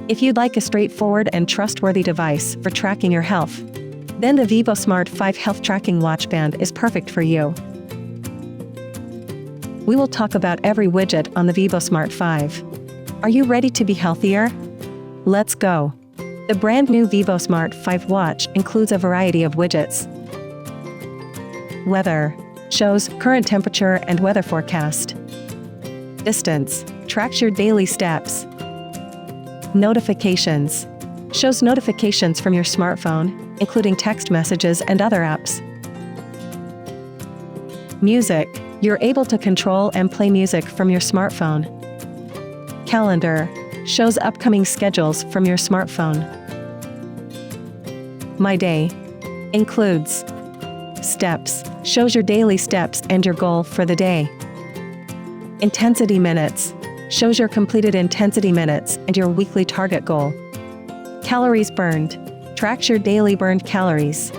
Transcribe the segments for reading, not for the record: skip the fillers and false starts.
If you'd like a straightforward and trustworthy device for tracking your health, then the Vivosmart 5 Health Tracking Watch Band is perfect for you. We will talk about every widget on the Vivosmart 5. Are you ready to be healthier? Let's go! The brand new Vivosmart 5 watch includes a variety of widgets. Weather shows current temperature and weather forecast. Distance tracks your daily steps. Notifications shows notifications from your smartphone, including text messages and other apps. Music, you're able to control and play music from your smartphone. Calendar shows upcoming schedules from your smartphone. My Day includes steps, shows your daily steps and your goal for the day. Intensity minutes shows your completed intensity minutes and your weekly target goal. Calories burned tracks your daily burned calories.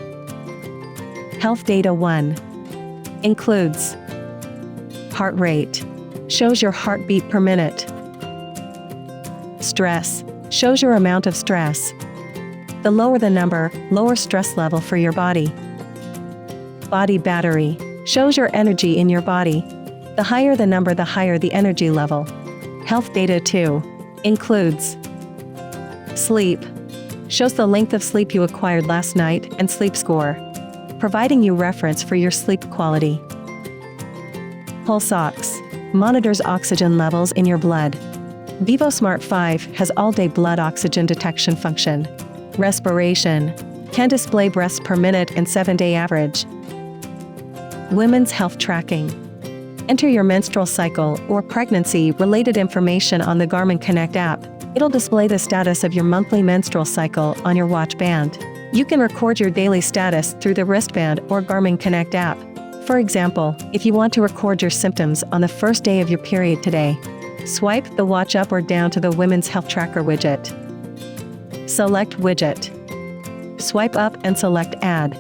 Health Data 1 includes heart rate, shows your heartbeat per minute. Stress shows your amount of stress. The lower the number, lower stress level for your body. Body battery shows your energy in your body. The higher the number, the higher the energy level. Health Data 2 includes sleep, shows the length of sleep you acquired last night and sleep score, providing you reference for your sleep quality. Pulse Ox monitors oxygen levels in your blood. Vivosmart 5 has all-day blood oxygen detection function. Respiration can display breaths per minute and 7-day average. Women's health tracking. Enter your menstrual cycle or pregnancy-related information on the Garmin Connect app. It'll display the status of your monthly menstrual cycle on your watch band. You can record your daily status through the wristband or Garmin Connect app. For example, if you want to record your symptoms on the first day of your period today, swipe the watch up or down to the Women's Health Tracker widget. Select Widget. Swipe up and select Add.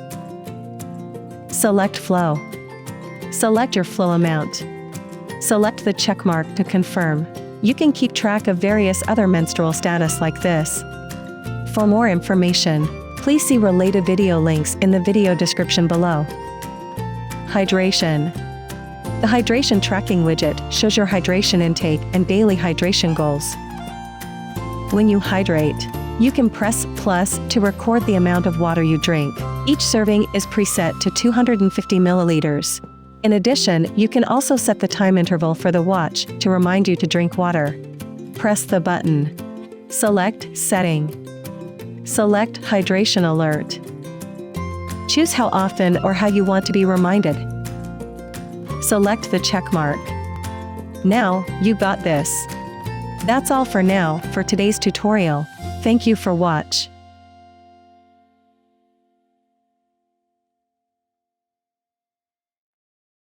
Select Flow. Select your flow amount. Select the check mark to confirm. You can keep track of various other menstrual status like this. For more information, please see related video links in the video description below. Hydration. The Hydration Tracking widget shows your hydration intake and daily hydration goals. When you hydrate, you can press plus to record the amount of water you drink. Each serving is preset to 250 milliliters. In addition, you can also set the time interval for the watch to remind you to drink water. Press the button. Select Setting. Select Hydration Alert. Choose how often or how you want to be reminded. Select the check mark. Now, you got this. That's all for now for today's tutorial. Thank you for watching.